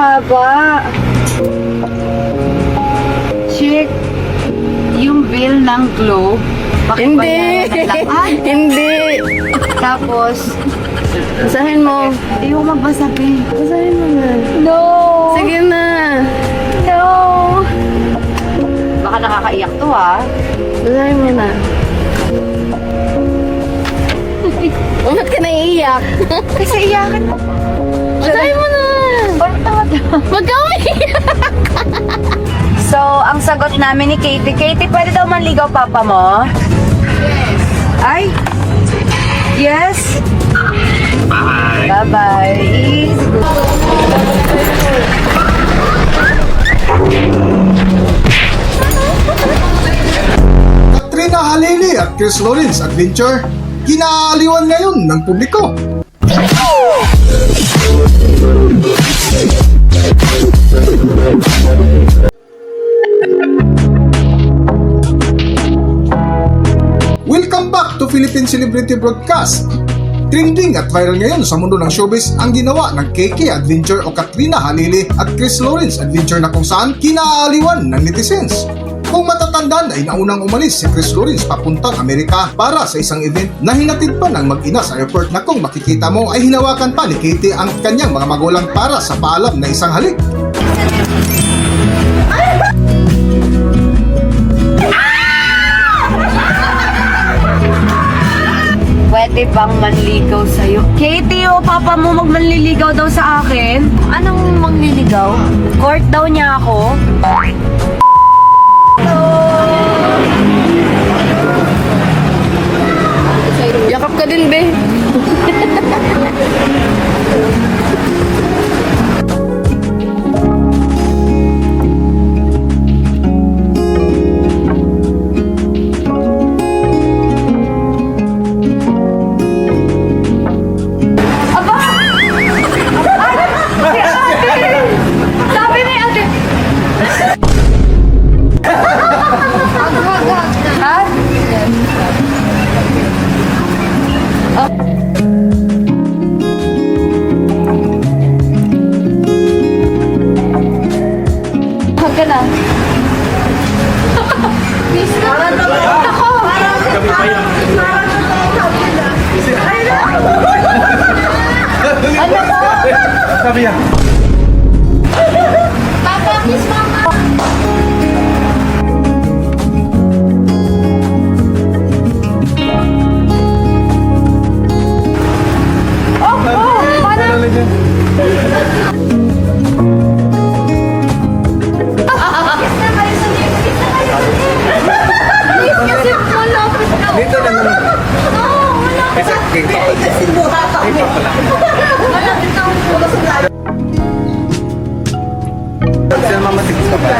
haba. Check yung bill ng Globe. Hindi. Pakibayaran ng lahat. Hindi. Tapos, Basahin mo. ayaw magbasa, babe. Basahin mo na. No! Sige na. No! Baka nakakaiyak to, ha? Basahin mo na. Bakit ka naiiyak? Kasi iyakan mo. Basahin mo na. Wag ka umiiyak. So, ang sagot namin ni Katie, Katie, pwede daw manligaw papa mo? Yes. Ay? Yes? Bye. Bye-bye. Easy. Katrina Halili at Chris Lawrence Adventure, kinaaliwan ngayon ng publiko. Welcome back to Philippine Celebrity Broadcast. Trending at viral ngayon sa mundo ng showbiz ang ginawa ng KK Adventure o Katrina Halili at Chris Lawrence Adventure na kung saan kinaaliwan ng netizens. Kung matatandaan ay naunang umalis si Chris Lawrence papuntang Amerika para sa isang event na hinatid pa ng mag-ina sa airport na kung makikita mo ay hinawakan pa ni Katie ang kanyang mga magulang para sa paalam na isang halik. Pwede bang manligaw sa'yo? Katie, o papa mo magmanliligaw daw sa akin? Anong manliligaw? Court daw niya ako. Yakap ka din, be. Sabi ni ate! Ha? Hag ka na. Ako! Ano po? Sabi yan. Papa, kiss mama! Dito na naman. Kasi dito pa. Dito pa lang. Sila mama tigis ka ba?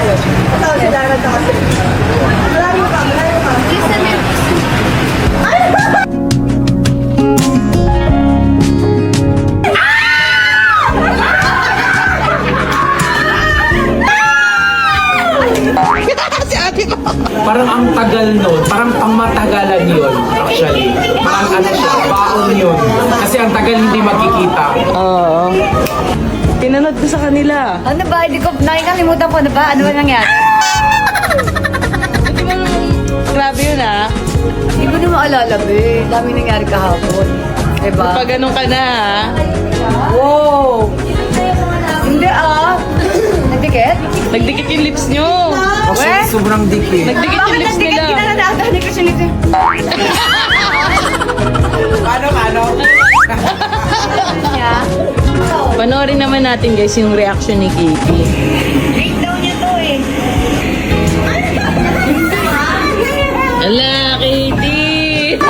Parang ang tagal nun, parang pangmatagalan yun actually. Parang ano siya, baon yun. Kasi ang tagal hindi magkikita. Oo. Pinanood ko sa kanila. Ano ba? Hindi ko nakikalimutan po. Ano ba? Ano ba nangyari? Di ba, grabe yun, ah. Hindi ko na maalala, be. Dami nangyari kahapon. Diba? Pag ganun ka na, ah. Wow! Hindi ah! Nagdikit? Nagdikit yung lips nyo. Kasi Weh? sobrang dikit. Nagdikit yung Bakit lips nagdikit? nila. Kinanadahan ni Christian ito. Paano? Niya. Panoorin naman natin, guys, yung reaction ni Katie. Rate daw niya to eh. Ala, Katie!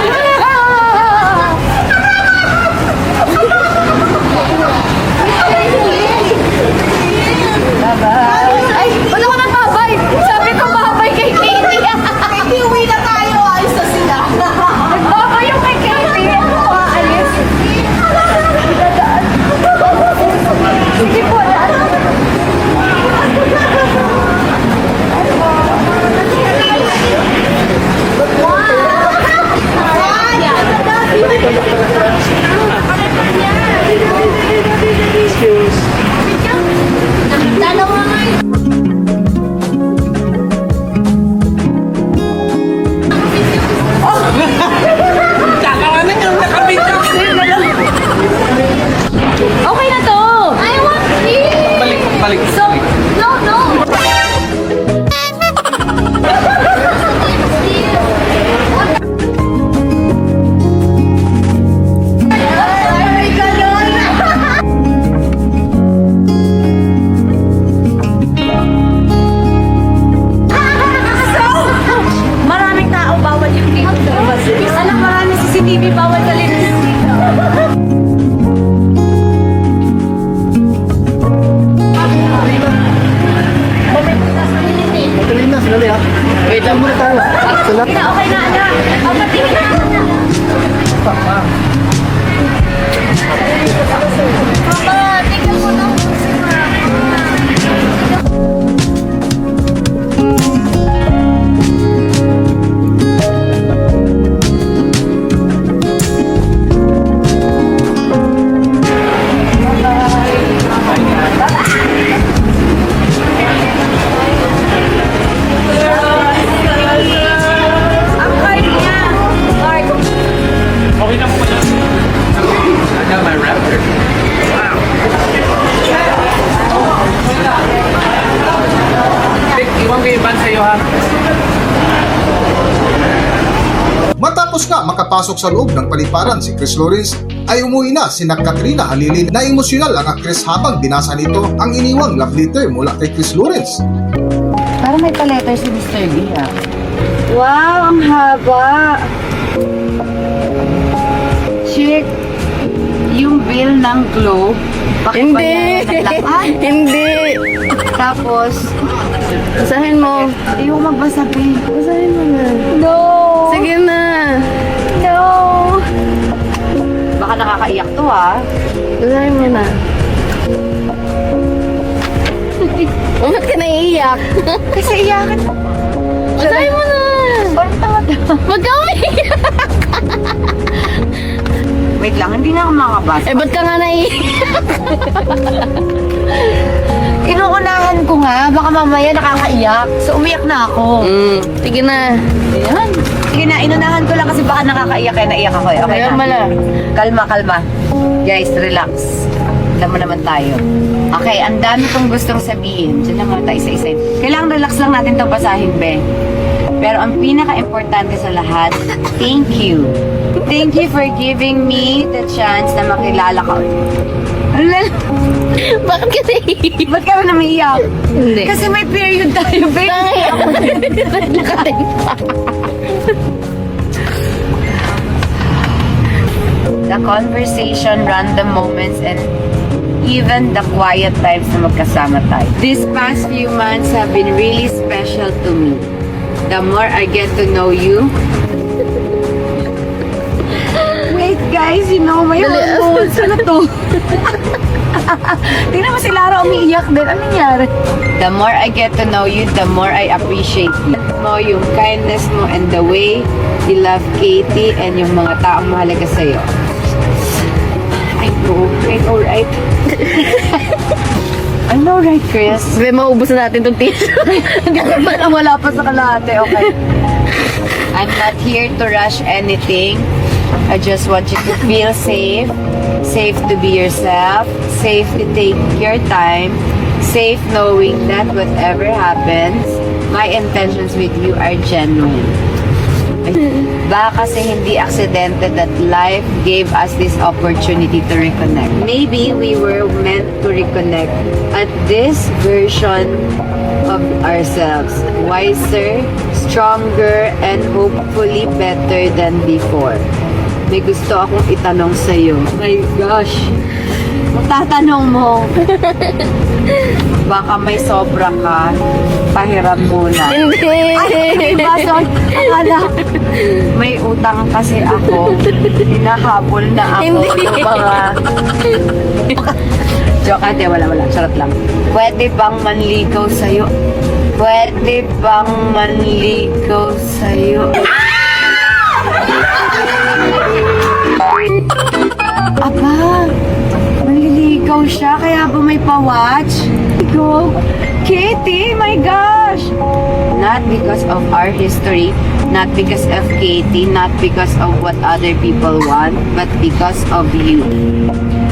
Bye-bye. Ay, wala ko nang babay. Sabi ko babay kay Katie. Katie, uwi na tayo. Ayos na sila. Nagbabay yung kay Katie. Aalis. Dadaan. Sige po, daan. bawal sa linis dito. Matuloy na, sandali ha. Wait lang muna tayo. Sala. Okay na, anak. Ang patingin na. Papa, tingnan mo na. Ang card niya. Card. Okay na po na. I got my rapper. Wow. Iwan ko yung ban sa'yo ha. Matapos nga makapasok sa loob ng paliparan si Chris Lawrence, ay umuwi na sina Katrina Halili na emosyonal ang actress habang binasa nito ang iniwang love letter mula kay Chris Lawrence. Parang may pa-letter si Mr. B ah. Wow, ang haba. Chick, yung bill ng Globe, Hindi. Hindi. Tapos, basahin mo. Ayaw magbasa, P. Basahin mo na. No. Sige na. No. Baka nakakaiyak to ah. Basahin mo na. Bakit ka naiiyak? Kasi iyakan. Basahin mo na. Parang tawad. Wag ka umiiyak. Wait lang, hindi na ako makabasa. Eh, ba't ka nga naiiyak? Inuunahan ko nga, baka mamaya nakakaiyak. So, umiyak na ako. Sige na. Ayan. Sige na, inunahan ko lang kasi baka nakakaiyak kaya naiyak ako eh. Okay Ayan, na. mala. Kalma, kalma. Guys, relax. Alam mo naman tayo. Okay, ang dami kong gustong sabihin. Diyan lang muna tayo isa-isa. Kailangan relax lang natin itong basahin, be. Pero ang pinaka-importante sa lahat, thank you. Thank you for giving me the chance na makilala ka ulit. Bakit ka naiiyak? Ba't ka na namiiyak? Hindi. Kasi may period tayo, babe. Nakating pa. The conversation, random moments, and even the quiet times na magkasama tayo. These past few months have been really special to me. The more I get to know you. Wait guys, you know my hormones. Ano to? Tingnan mo si Lara umiiyak din. Ano nangyari? The more I get to know you, the more I appreciate you. Mo yung kindness mo and the way you love Katie and yung mga taong mahalaga sa'yo. I know right? I know right, Chris? Sabi, maubos na natin itong tissue. Wala pa sa kalahati, okay. I'm not here to rush anything. I just want you to feel safe. Safe to be yourself. Safe to take your time. Safe knowing that whatever happens, my intentions with you are genuine. Baka kasi hindi aksidente that life gave us this opportunity to reconnect. Maybe we were meant to reconnect at this version of ourselves. Wiser, stronger, and hopefully better than before. May gusto akong itanong sa'yo. My gosh. Tatanong mo. Baka may sobra ka. Pahiram muna. Hindi. Ay, baso. Akala. May utang kasi ako. Hinahabol na ako. Hindi. Yung mga... Joke, ate. Wala. Charot lang. Pwede bang manligaw sa'yo? Pwede bang manligaw sa'yo? Aba, manliligaw siya, kaya ba may pa-watch? Go, Katie, my gosh! Not because of our history, not because of Katie, not because of what other people want, but because of you.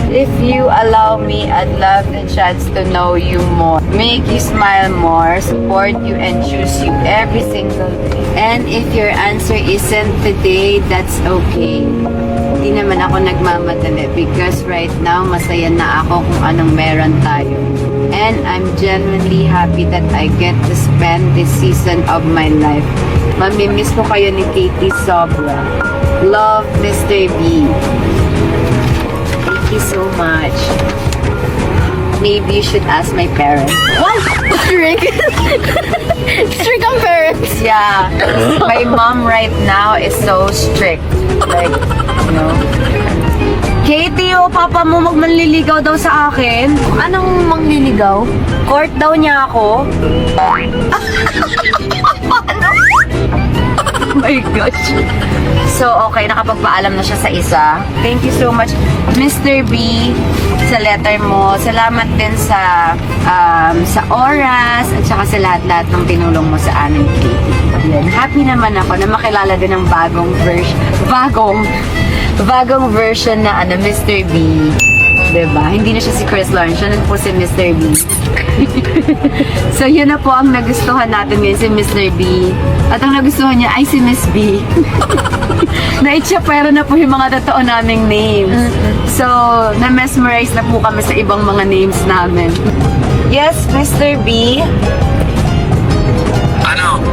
If you allow me, I'd love the chance to know you more. Make you smile more, support you, and choose you every single day. And if your answer isn't today, that's okay. Hindi naman ako nagmamadali because right now, masaya na ako kung anong meron tayo. And I'm genuinely happy that I get to spend this season of my life. Mamimiss ko kayo ni Katie sobra. Love, Mr. B. Thank you so much. Maybe you should ask my parents. What? Strict? Strict ang parents. Yeah. My mom right now is so strict. Like, you know. Katie, papa mo magmanliligaw daw sa akin. Anong mangliligaw? Court daw niya ako. Oh my gosh. So, okay, nakapagpaalam na siya sa isa. Thank you so much, Mr. B, sa letter mo. Salamat din sa oras at saka sa lahat-lahat ng tinulong mo sa amin, Katie. Yan. Happy naman ako na makilala din ng bagong version na Mr. B. Diba? Hindi na siya si Chris Lawrence, siya na po si Mr. B. So, yun na po ang nagustuhan natin ngayon, si Mr. B. At ang nagustuhan niya ay si Miss B. Na-itchapera na po yung mga totoo naming names. So, na-mesmerize na po kami sa ibang mga names namin. Yes, Mr. B. Ano?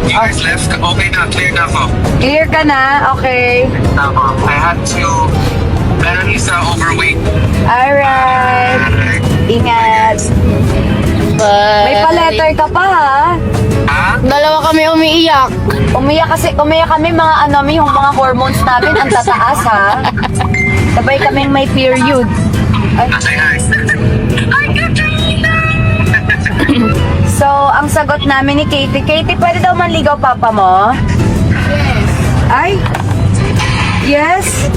You guys left? Okay na, clear na ako. Clear ka na? Okay. Tama. I had to... Meron isa overweight. Alright. Ingat. May pa-letter ka pa, ha? Ha? Dalawa kami umiiyak. Umiyak kami yung mga hormones namin ang tataas, ha? Sabay kaming may period. Say hi. So, ang sagot namin ni Katie, pwede daw manligaw papa mo? Yes. Ay? Yes?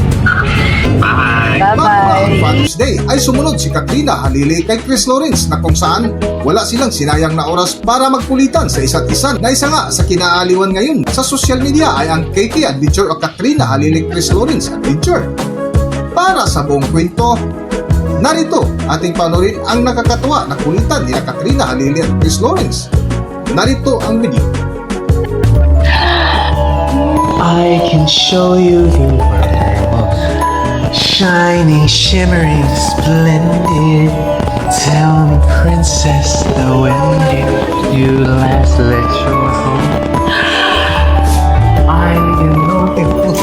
Bye. Bago ang Bye-bye. Father's Day ay sumunod si Katrina Halili kay Chris Lawrence na kung saan wala silang sinayang na oras para magkulitan sa isa't isa na isa nga sa kinaaliwan ngayon sa social media ay ang KK Adventure o Katrina Halili Chris Lawrence Adventure. Para sa buong kwento, narito ating panoorin ang nakakatuwa na kulitan ni Katrina Halili at Chris Lawrence. Narito ang video. I can show you the world, shining, shimmering, splendid. Tell me, princess, when did you last let your home? I know it was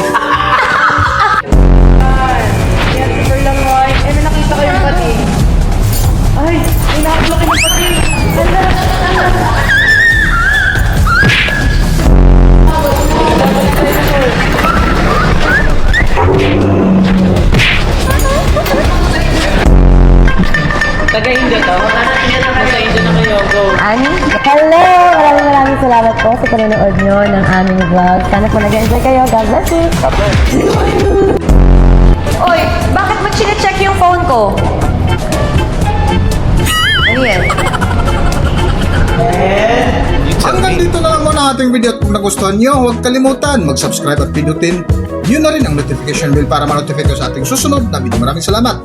Taga-India to? Nasa-India na kayo. Go. Ani? Hello! Maraming salamat po sa panonood nyo ng aming vlog. Sana po nag-enjoy kayo. God bless you! Oy, bakit mo chine-check yung phone ko? Ano yan? Hanggang dito na lang muna ang ating video at kung nagustuhan nyo, huwag kalimutan mag-subscribe at pinutin nyo na rin ang notification bell para ma-notify kayo sa ating susunod na video. Maraming salamat!